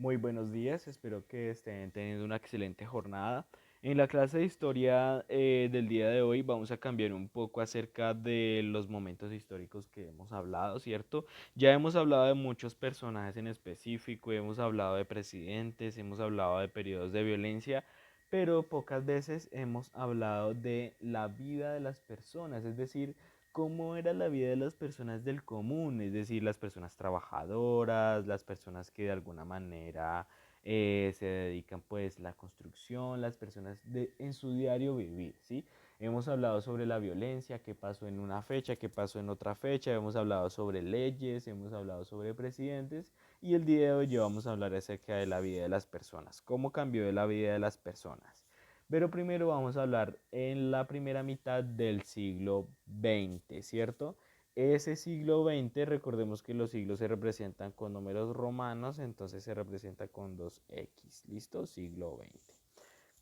Muy buenos días, espero que estén teniendo una excelente jornada. En la clase de historia del día de hoy vamos a cambiar un poco acerca de los momentos históricos que hemos hablado, ¿cierto? Ya hemos hablado de muchos personajes en específico, hemos hablado de presidentes, hemos hablado de periodos de violencia, pero pocas veces hemos hablado de la vida de las personas, es decir, cómo era la vida de las personas del común, es decir, las personas trabajadoras, las personas que de alguna manera se dedican pues a la construcción, las personas en su diario vivir, ¿sí? Hemos hablado sobre la violencia, qué pasó en una fecha, qué pasó en otra fecha, hemos hablado sobre leyes, hemos hablado sobre presidentes y el día de hoy vamos a hablar acerca de la vida de las personas, cómo cambió la vida de las personas. Pero primero vamos a hablar en la primera mitad del siglo XX, ¿cierto? Ese siglo XX, recordemos que los siglos se representan con números romanos, entonces se representa con dos x, ¿listo? Siglo XX.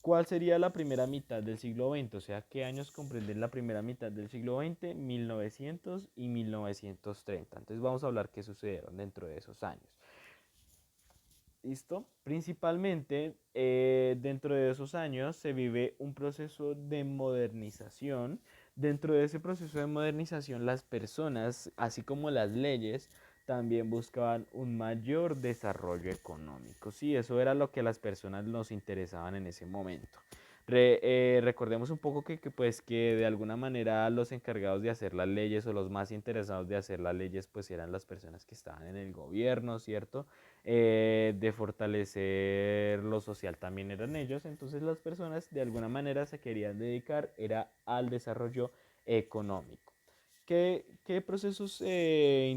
¿Cuál sería la primera mitad del siglo XX? O sea, ¿qué años comprenden la primera mitad del siglo XX? 1900 y 1930. Entonces vamos a hablar qué sucedieron dentro de esos años. ¿Listo? Principalmente dentro de esos años se vive un proceso de modernización. Dentro de ese proceso de modernización las personas, así como las leyes, también buscaban un mayor desarrollo económico. Sí, eso era lo que a las personas nos interesaban en ese momento. Recordemos un poco pues, que de alguna manera los encargados de hacer las leyes o los más interesados de hacer las leyes pues eran las personas que estaban en el gobierno, ¿cierto? De fortalecer lo social también eran ellos, entonces las personas de alguna manera se querían dedicar era al desarrollo económico. ¿Qué procesos se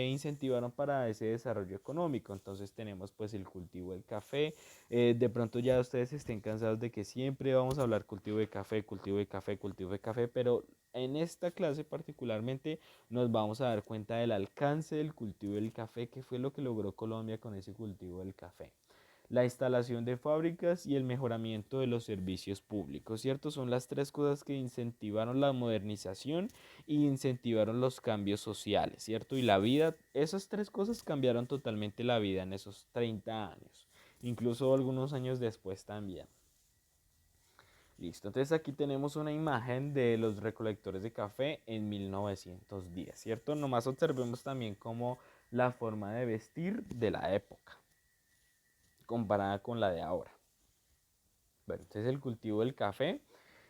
incentivaron para ese desarrollo económico? Entonces tenemos pues el cultivo del café. De pronto ya ustedes estén cansados de que siempre vamos a hablar cultivo de café, cultivo de café, cultivo de café, pero en esta clase particularmente nos vamos a dar cuenta del alcance del cultivo del café, que fue lo que logró Colombia con ese cultivo del café. La instalación de fábricas y el mejoramiento de los servicios públicos, ¿cierto? Son las tres cosas que incentivaron la modernización y incentivaron los cambios sociales, ¿cierto? Y la vida, esas tres cosas cambiaron totalmente la vida en esos 30 años, incluso algunos años después también. Listo, entonces aquí tenemos una imagen de los recolectores de café en 1910, ¿cierto? Nomás observemos también como la forma de vestir de la época comparada con la de ahora. Bueno, entonces el cultivo del café.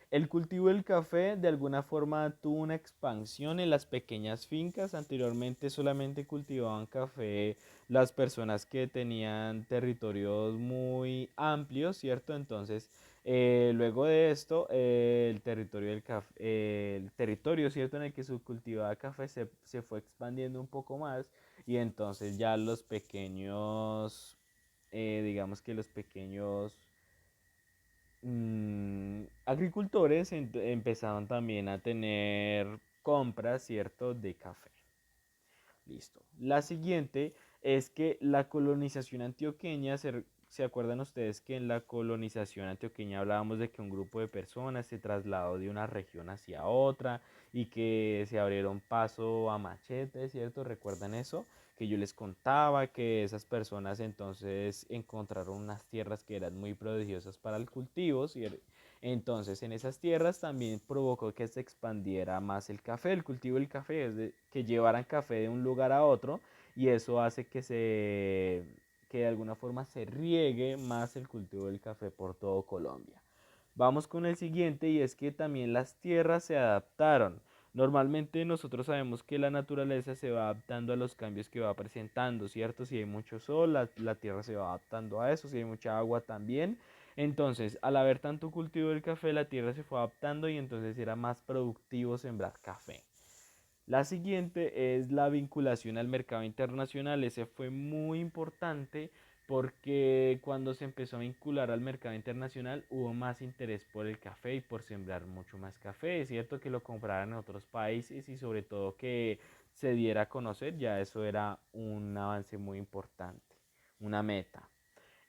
El cultivo del café de alguna forma tuvo una expansión en las pequeñas fincas. Anteriormente solamente cultivaban café las personas que tenían territorios muy amplios, ¿cierto? Entonces, luego de esto, el territorio, ¿cierto? En el que se cultivaba café se fue expandiendo un poco más y entonces ya los pequeños, digamos que los pequeños agricultores empezaron también a tener compras, ¿cierto?, de café. Listo. La siguiente es que la colonización antioqueña, ¿se acuerdan ustedes que en la colonización antioqueña hablábamos de que un grupo de personas se trasladó de una región hacia otra y que se abrieron paso a machete, ¿cierto? ¿Recuerdan eso? Que yo les contaba que esas personas entonces encontraron unas tierras que eran muy prodigiosas para el cultivo, ¿cierto? Entonces, en esas tierras también provocó que se expandiera más el café, el cultivo del café, que llevaran café de un lugar a otro y eso hace que de alguna forma se riegue más el cultivo del café por todo Colombia. Vamos con el siguiente y es que también las tierras se adaptaron. Normalmente nosotros sabemos que la naturaleza se va adaptando a los cambios que va presentando, ¿cierto? Si hay mucho sol, la tierra se va adaptando a eso, si hay mucha agua también. Entonces, al haber tanto cultivo del café, la tierra se fue adaptando y entonces era más productivo sembrar café. La siguiente es la vinculación al mercado internacional. Ese fue muy importante porque cuando se empezó a vincular al mercado internacional hubo más interés por el café y por sembrar mucho más café. Es cierto que lo compraran en otros países y sobre todo que se diera a conocer, ya eso era un avance muy importante, una meta.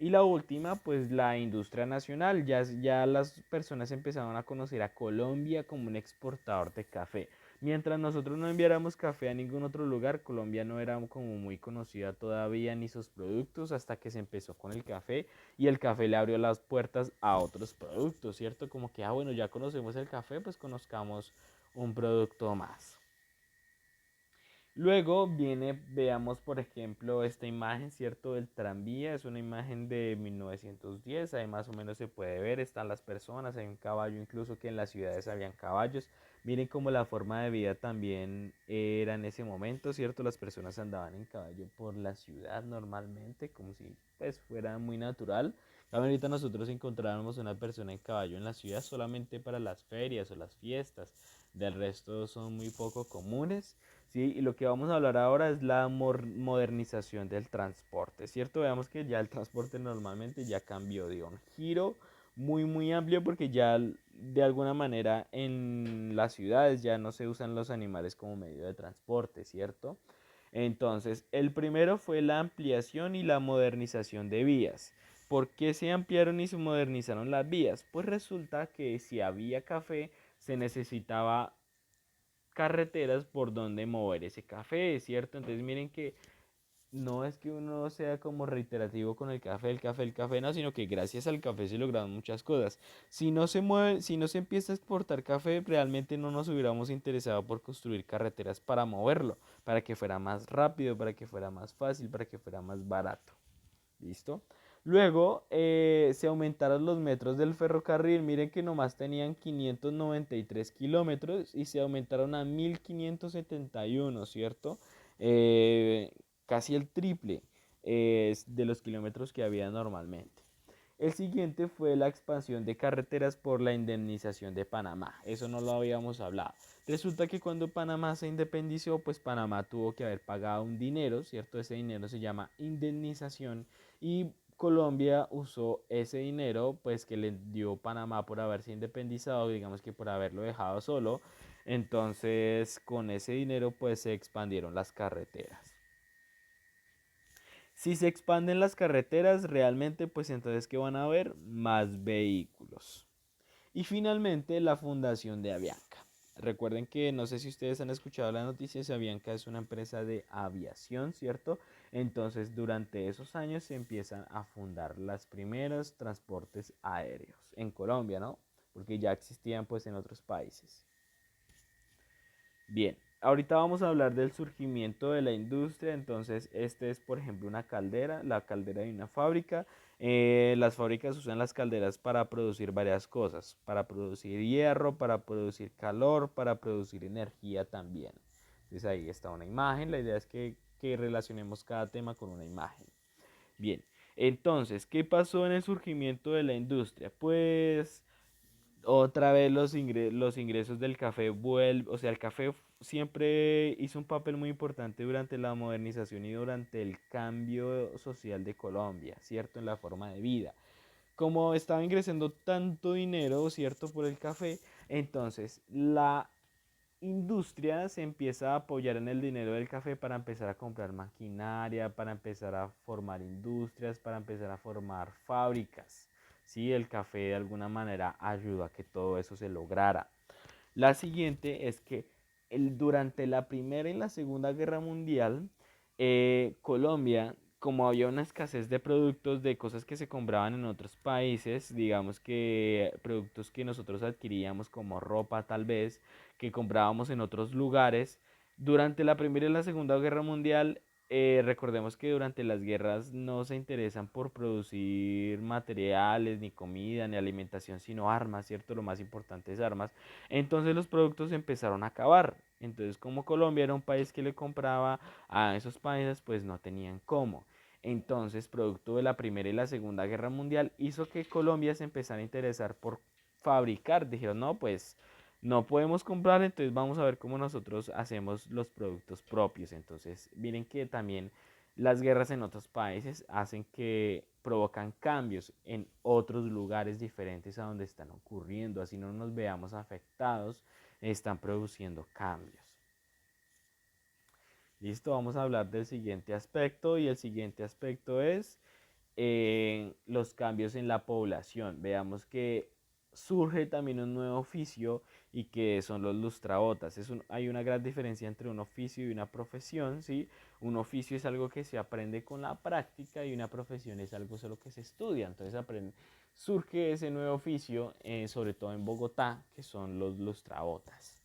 Y la última, pues la industria nacional. Ya las personas empezaron a conocer a Colombia como un exportador de café. Mientras nosotros no enviáramos café a ningún otro lugar, Colombia no era como muy conocida todavía ni sus productos hasta que se empezó con el café y el café le abrió las puertas a otros productos, ¿cierto? Como que, bueno, ya conocemos el café, pues conozcamos un producto más. Luego viene, veamos por ejemplo esta imagen, ¿cierto? Del tranvía, es una imagen de 1910, ahí más o menos se puede ver, están las personas, hay un caballo, incluso que en las ciudades habían caballos. Miren cómo la forma de vida también era en ese momento, ¿cierto? Las personas andaban en caballo por la ciudad normalmente, como si pues fuera muy natural. Ahorita nosotros encontráramos una persona en caballo en la ciudad solamente para las ferias o las fiestas, del resto son muy poco comunes. Sí, y lo que vamos a hablar ahora es la modernización del transporte, ¿cierto? Veamos que ya el transporte normalmente ya cambió, dio un giro muy amplio porque ya de alguna manera en las ciudades ya no se usan los animales como medio de transporte, ¿cierto? Entonces, el primero fue la ampliación y la modernización de vías. ¿Por qué se ampliaron y se modernizaron las vías? Pues resulta que si había café, se necesitaba carreteras por donde mover ese café, ¿cierto? Entonces miren que no es que uno sea como reiterativo con el café, no, sino que gracias al café se lograron muchas cosas. Si no se mueve, si no se empieza a exportar café, realmente no nos hubiéramos interesado por construir carreteras para moverlo, para que fuera más rápido, para que fuera más fácil, para que fuera más barato. ¿Listo? Luego se aumentaron los metros del ferrocarril. Miren que nomás tenían 593 kilómetros y se aumentaron a 1571, ¿cierto? Eh, Casi el triple de los kilómetros que había normalmente. El siguiente fue la expansión de carreteras por la indemnización de Panamá. Eso no lo habíamos hablado. Resulta que cuando Panamá se independizó, pues Panamá tuvo que haber pagado un dinero, ¿cierto? Ese dinero se llama indemnización y Colombia usó ese dinero, pues que le dio Panamá por haberse independizado, digamos que por haberlo dejado solo. Entonces, con ese dinero, pues se expandieron las carreteras. Si se expanden las carreteras, realmente, pues entonces, ¿qué van a haber? Más vehículos. Y finalmente, la fundación de Avianca. Recuerden que no sé si ustedes han escuchado las noticias, Avianca es una empresa de aviación, ¿cierto? Entonces, durante esos años se empiezan a fundar los primeros transportes aéreos en Colombia, ¿no? Porque ya existían pues en otros países. Bien, ahorita vamos a hablar del surgimiento de la industria. Entonces, este es, por ejemplo, una caldera, la caldera de una fábrica. Las fábricas usan las calderas para producir varias cosas, para producir hierro, para producir calor, para producir energía también. Entonces ahí está una imagen. La idea es que relacionemos cada tema con una imagen. Bien, entonces, ¿qué pasó en el surgimiento de la industria? Pues otra vez los ingresos del café vuelven, o sea, el café siempre hizo un papel muy importante durante la modernización y durante el cambio social de Colombia, ¿cierto? En la forma de vida. Como estaba ingresando tanto dinero, ¿cierto? Por el café, entonces la industria se empieza a apoyar en el dinero del café para empezar a comprar maquinaria, para empezar a formar industrias, para empezar a formar fábricas. Sí, el café de alguna manera ayudó a que todo eso se lograra. La siguiente es que durante la Primera y la Segunda Guerra Mundial, Colombia, como había una escasez de productos, de cosas que se compraban en otros países, digamos que productos que nosotros adquiríamos como ropa tal vez, que comprábamos en otros lugares, durante la Primera y la Segunda Guerra Mundial, recordemos que durante las guerras no se interesan por producir materiales, ni comida, ni alimentación, sino armas, ¿cierto? Lo más importante es armas. Entonces los productos empezaron a acabar. Entonces como Colombia era un país que le compraba a esos países, pues no tenían cómo. Entonces, producto de la Primera y la Segunda Guerra Mundial, hizo que Colombia se empezara a interesar por fabricar. Dijeron, no, pues no podemos comprar, entonces vamos a ver cómo nosotros hacemos los productos propios. Entonces, miren que también las guerras en otros países hacen que provocan cambios en otros lugares diferentes a donde están ocurriendo. Así no nos veamos afectados, están produciendo cambios. Listo, vamos a hablar del siguiente aspecto y el siguiente aspecto es los cambios en la población. Veamos que surge también un nuevo oficio y que son los lustrabotas. Hay una gran diferencia entre un oficio y una profesión, ¿sí? Un oficio es algo que se aprende con la práctica y una profesión es algo solo que se estudia. Entonces surge ese nuevo oficio, sobre todo en Bogotá, que son los lustrabotas.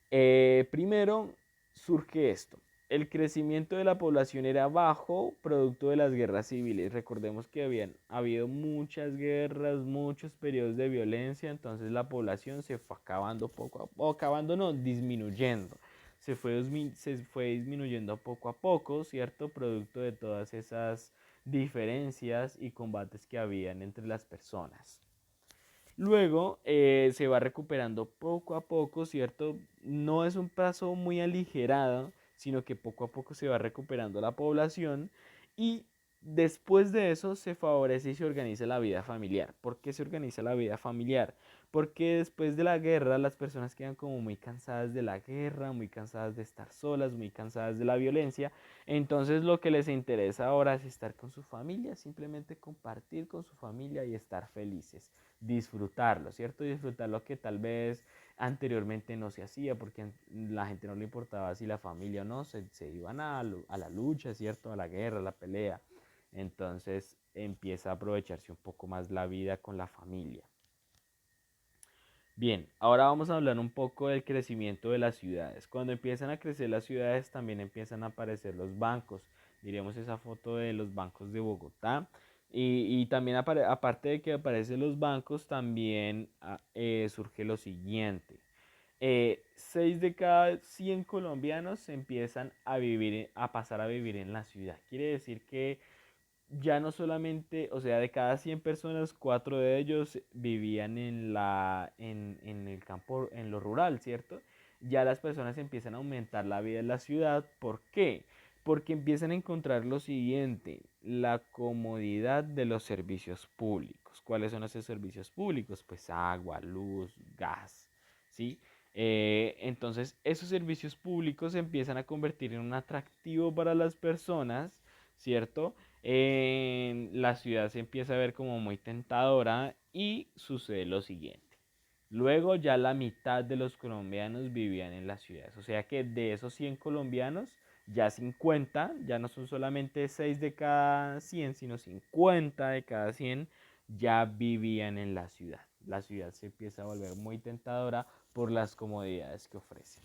Primero surge esto. El crecimiento de la población era bajo, producto de las guerras civiles. Recordemos que habían habido muchas guerras, muchos periodos de violencia, entonces la población se fue acabando poco a poco, acabando no, disminuyendo. Se fue disminuyendo poco a poco, ¿cierto? Producto de todas esas diferencias y combates que habían entre las personas. Luego se va recuperando poco a poco, ¿cierto? No es un paso muy aligerado, sino que poco a poco se va recuperando la población y después de eso se favorece y se organiza la vida familiar. ¿Por qué se organiza la vida familiar? Porque después de la guerra las personas quedan como muy cansadas de la guerra, muy cansadas de estar solas, muy cansadas de la violencia. Entonces lo que les interesa ahora es estar con su familia, simplemente compartir con su familia y estar felices, disfrutarlo, ¿cierto? Disfrutar lo que tal vez anteriormente no se hacía porque la gente no le importaba si la familia o no, se iban a la lucha, ¿cierto? A la guerra, a la pelea. Entonces empieza a aprovecharse un poco más la vida con la familia. Bien, ahora vamos a hablar un poco del crecimiento de las ciudades. Cuando empiezan a crecer las ciudades también empiezan a aparecer los bancos. Diremos esa foto de los bancos de Bogotá. Y también aparte de que aparecen los bancos, también surge lo siguiente. 6 de cada 100 colombianos empiezan a pasar a vivir en la ciudad. Quiere decir que ya no solamente, o sea, de cada 100 personas, 4 de ellos vivían en el campo, en lo rural, ¿cierto? Ya las personas empiezan a aumentar la vida en la ciudad. ¿Por qué? Porque empiezan a encontrar lo siguiente, la comodidad de los servicios públicos. ¿Cuáles son esos servicios públicos? Pues agua, luz, gas, ¿sí? Entonces, esos servicios públicos se empiezan a convertir en un atractivo para las personas, ¿cierto? La ciudad se empieza a ver como muy tentadora y sucede lo siguiente. Luego ya la mitad de los colombianos vivían en las ciudades. O sea que de esos 100 colombianos, ya 50, ya no son solamente 6 de cada 100, sino 50 de cada 100 ya vivían en la ciudad. La ciudad se empieza a volver muy tentadora por las comodidades que ofrece.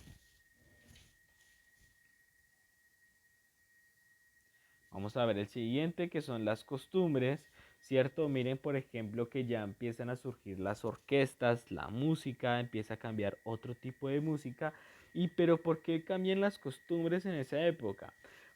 Vamos a ver el siguiente, que son las costumbres, ¿cierto? Miren, por ejemplo, que ya empiezan a surgir las orquestas, la música, empieza a cambiar otro tipo de música. Pero ¿por qué cambian las costumbres en esa época?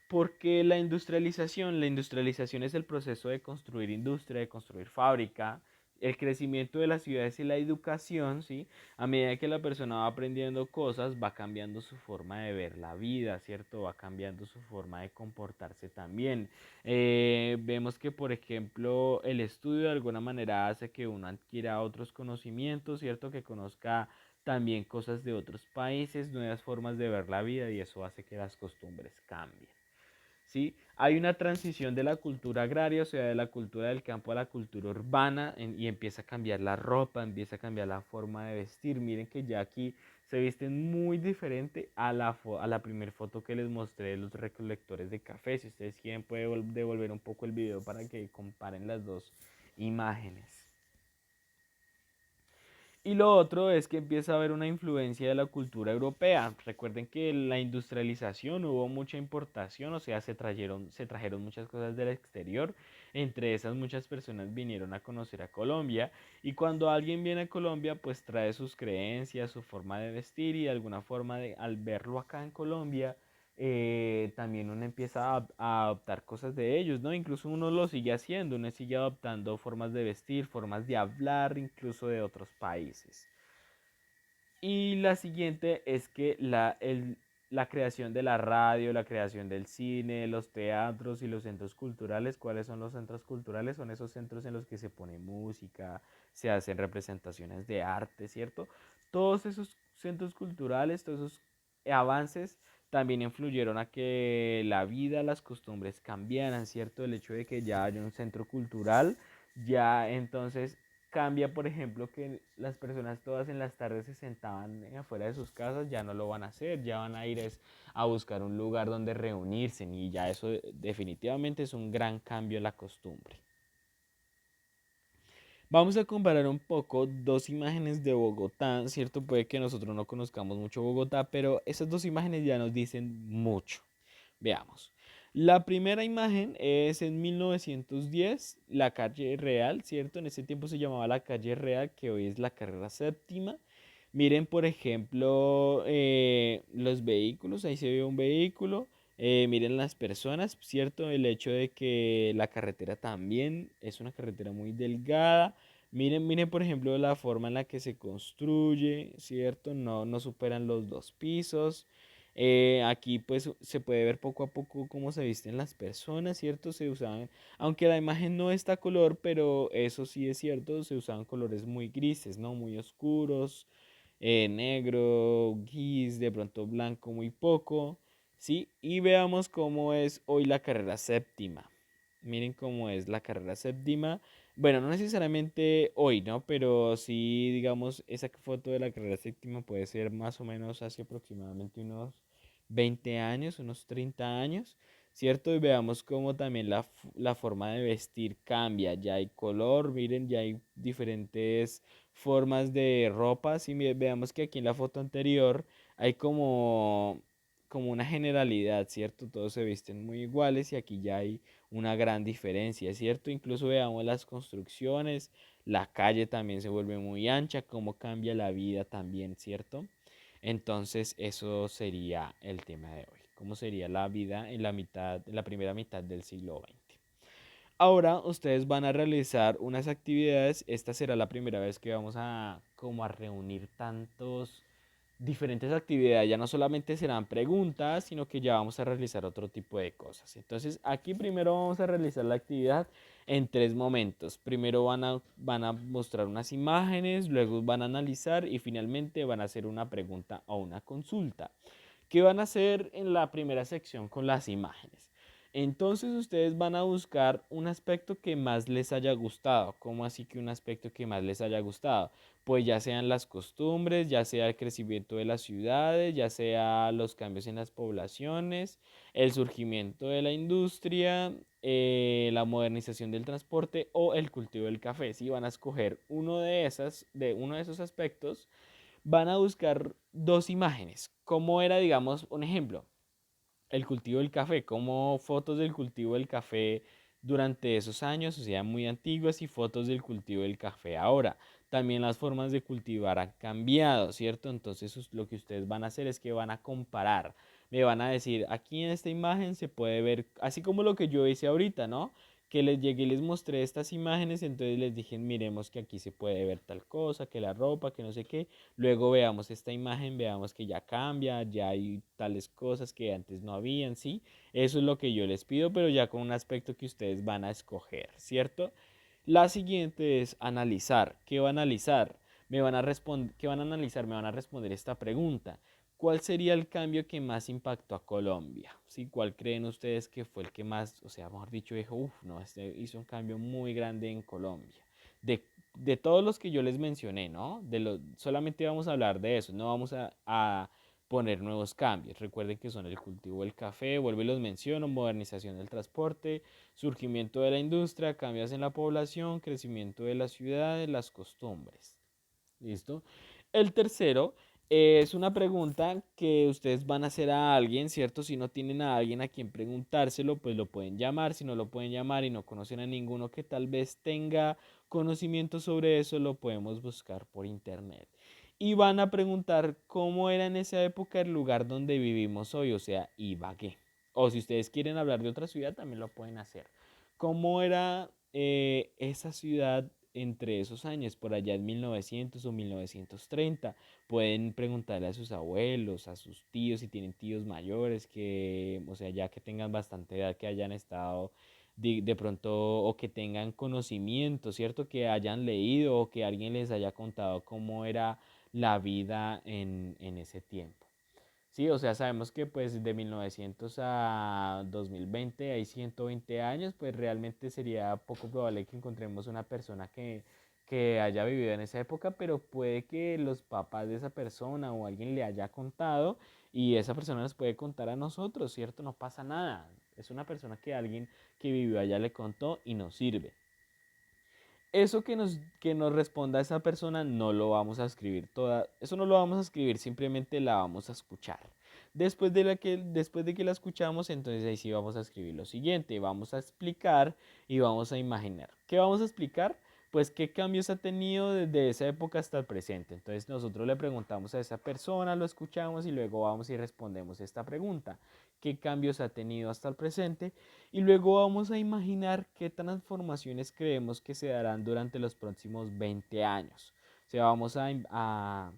Porque la industrialización es el proceso de construir industria, de construir fábrica, el crecimiento de las ciudades y la educación, ¿sí? A medida que la persona va aprendiendo cosas, va cambiando su forma de ver la vida, ¿cierto? Va cambiando su forma de comportarse también. Vemos que, por ejemplo, el estudio de alguna manera hace que uno adquiera otros conocimientos, ¿cierto? Que conozca también cosas de otros países, nuevas formas de ver la vida y eso hace que las costumbres cambien. ¿Sí? Hay una transición de la cultura agraria, o sea, de la cultura del campo a la cultura urbana, y empieza a cambiar la ropa, empieza a cambiar la forma de vestir. Miren que ya aquí se visten muy diferente a la primera foto que les mostré de los recolectores de café. Si ustedes quieren, pueden devolver un poco el video para que comparen las dos imágenes. Y lo otro es que empieza a haber una influencia de la cultura europea. Recuerden que en la industrialización hubo mucha importación, o sea, se trajeron muchas cosas del exterior. Entre esas muchas personas vinieron a conocer a Colombia. Y cuando alguien viene a Colombia, pues trae sus creencias, su forma de vestir y de alguna forma al verlo acá en Colombia, también uno empieza a adoptar cosas de ellos, ¿no? Incluso uno lo sigue haciendo, uno sigue adoptando formas de vestir, formas de hablar, incluso de otros países. Y la siguiente es que la creación de la radio, la creación del cine, los teatros y los centros culturales. ¿Cuáles son los centros culturales? Son esos centros en los que se pone música, se hacen representaciones de arte, ¿cierto? Todos esos centros culturales, todos esos avances también influyeron a que la vida, las costumbres cambiaran, ¿cierto? El hecho de que ya haya un centro cultural, ya entonces cambia, por ejemplo, que las personas todas en las tardes se sentaban afuera de sus casas, ya no lo van a hacer, ya van a ir a buscar un lugar donde reunirse y ya eso definitivamente es un gran cambio en la costumbre. Vamos a comparar un poco dos imágenes de Bogotá, ¿cierto? Puede que nosotros no conozcamos mucho Bogotá, pero esas dos imágenes ya nos dicen mucho. Veamos. La primera imagen es en 1910, la calle Real, ¿cierto? En ese tiempo se llamaba la calle Real, que hoy es la carrera séptima. Miren, por ejemplo, los vehículos, ahí se ve un vehículo. Miren las personas, ¿cierto? El hecho de que la carretera también es una carretera muy delgada. Miren, por ejemplo, la forma en la que se construye, ¿cierto? No superan los 2 pisos. Aquí pues se puede ver poco a poco cómo se visten las personas, ¿cierto? Se usaban, aunque la imagen no está a color, pero eso sí es cierto, se usaban colores muy grises, ¿no? Muy oscuros, negro, gris, de pronto blanco muy poco, ¿sí? Y veamos cómo es hoy la carrera séptima. Miren cómo es la carrera séptima. Bueno, no necesariamente hoy, ¿no? Pero sí, digamos, esa foto de la carrera séptima puede ser más o menos hace aproximadamente unos 20 años, unos 30 años, ¿cierto? Y veamos cómo también la forma de vestir cambia. Ya hay color, miren, ya hay diferentes formas de ropa. Si veamos que aquí en la foto anterior hay como una generalidad, ¿cierto? Todos se visten muy iguales y aquí ya hay una gran diferencia, ¿cierto? Incluso veamos las construcciones, la calle también se vuelve muy ancha, cómo cambia la vida también, ¿cierto? Entonces eso sería el tema de hoy. ¿Cómo sería la vida en la primera mitad del siglo XX? Ahora ustedes van a realizar unas actividades. Esta será la primera vez que vamos a como a reunir tantos diferentes actividades. Ya no solamente serán preguntas, sino que ya vamos a realizar otro tipo de cosas. Entonces aquí primero vamos a realizar la actividad en 3 momentos. Primero van a mostrar unas imágenes, luego van a analizar y finalmente van a hacer una pregunta o una consulta. ¿Qué van a hacer en la primera sección con las imágenes? Entonces ustedes van a buscar un aspecto que más les haya gustado. ¿Cómo así que un aspecto que más les haya gustado? Pues ya sean las costumbres, ya sea el crecimiento de las ciudades, ya sea los cambios en las poblaciones, el surgimiento de la industria, la modernización del transporte o el cultivo del café. Si van a escoger uno de esos aspectos, van a buscar 2 imágenes. ¿Cómo era, digamos, un ejemplo? El cultivo del café, como fotos del cultivo del café durante esos años, o sea, muy antiguas, y fotos del cultivo del café ahora. También las formas de cultivar han cambiado, ¿cierto? Entonces lo que ustedes van a hacer es que van a comparar. Me van a decir, aquí en esta imagen se puede ver, así como lo que yo hice ahorita, ¿no? Que les llegué y les mostré estas imágenes, entonces les dije, miremos que aquí se puede ver tal cosa, que la ropa, que no sé qué. Luego veamos esta imagen, veamos que ya cambia, ya hay tales cosas que antes no habían, ¿sí? Eso es lo que yo les pido, pero ya con un aspecto que ustedes van a escoger, ¿cierto? La siguiente es analizar. ¿Qué va a analizar? ¿Qué van a analizar? Me van a responder esta pregunta. ¿Cuál sería el cambio que más impactó a Colombia? ¿Sí? ¿Cuál creen ustedes que fue el que más, o sea, mejor dicho, dijo, uff, no, este hizo un cambio muy grande en Colombia? De, de todos los que yo les mencioné, ¿no? Solamente vamos a hablar de eso, no vamos a poner nuevos cambios. Recuerden que son el cultivo del café, vuelvo y los menciono, modernización del transporte, surgimiento de la industria, cambios en la población, crecimiento de las ciudades, las costumbres. ¿Listo? El tercero es una pregunta que ustedes van a hacer a alguien, ¿cierto? Si no tienen a alguien a quien preguntárselo, pues lo pueden llamar. Si no lo pueden llamar y no conocen a ninguno que tal vez tenga conocimiento sobre eso, lo podemos buscar por internet. Y van a preguntar cómo era en esa época el lugar donde vivimos hoy, o sea, Ibagué. O si ustedes quieren hablar de otra ciudad, también lo pueden hacer. ¿Cómo era esa ciudad entre esos años, por allá en 1900 o 1930? Pueden preguntarle a sus abuelos, a sus tíos, si tienen tíos mayores, que, o sea, ya que tengan bastante edad, que hayan estado de pronto o que tengan conocimiento, ¿cierto? Que hayan leído o que alguien les haya contado cómo era la vida en ese tiempo. Sí, o sea, sabemos que pues de 1900 a 2020 hay 120 años, pues realmente sería poco probable que encontremos una persona que haya vivido en esa época, pero puede que los papás de esa persona o alguien le haya contado y esa persona nos puede contar a nosotros, ¿cierto? No pasa nada. Es una persona que alguien que vivió allá le contó y nos sirve. Eso que nos responda esa persona no lo vamos a escribir toda, eso no lo vamos a escribir, simplemente la vamos a escuchar. Después de que la escuchamos, entonces ahí sí vamos a escribir lo siguiente, vamos a explicar y vamos a imaginar. ¿Qué vamos a explicar? Pues qué cambios ha tenido desde esa época hasta el presente. Entonces nosotros le preguntamos a esa persona, lo escuchamos y luego vamos y respondemos esta pregunta. ¿Qué cambios ha tenido hasta el presente? Y luego vamos a imaginar qué transformaciones creemos que se darán durante los próximos 20 años. O sea, vamos a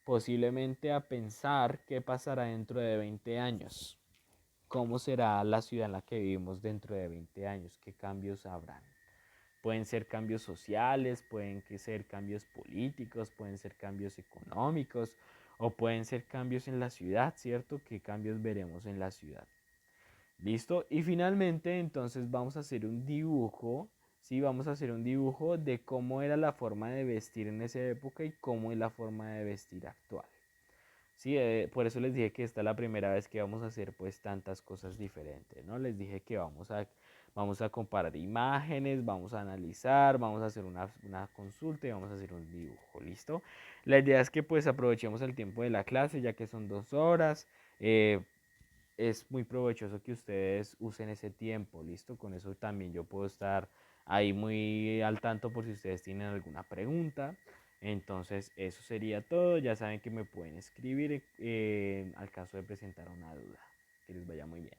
posiblemente a pensar qué pasará dentro de 20 años. ¿Cómo será la ciudad en la que vivimos dentro de 20 años? ¿Qué cambios habrán? Pueden ser cambios sociales, pueden ser cambios políticos, pueden ser cambios económicos o pueden ser cambios en la ciudad, ¿cierto? ¿Qué cambios veremos en la ciudad? ¿Listo? Y finalmente, entonces vamos a hacer un dibujo, ¿sí? Vamos a hacer un dibujo de cómo era la forma de vestir en esa época y cómo es la forma de vestir actual. Sí, por eso les dije que esta es la primera vez que vamos a hacer pues tantas cosas diferentes, ¿no? Les dije que vamos a comparar imágenes, vamos a analizar, vamos a hacer una consulta y vamos a hacer un dibujo, ¿listo? La idea es que pues aprovechemos el tiempo de la clase ya que son 2 horas. Es muy provechoso que ustedes usen ese tiempo, ¿listo? Con eso también yo puedo estar ahí muy al tanto por si ustedes tienen alguna pregunta. Entonces, eso sería todo. Ya saben que me pueden escribir al caso de presentar una duda. Que les vaya muy bien.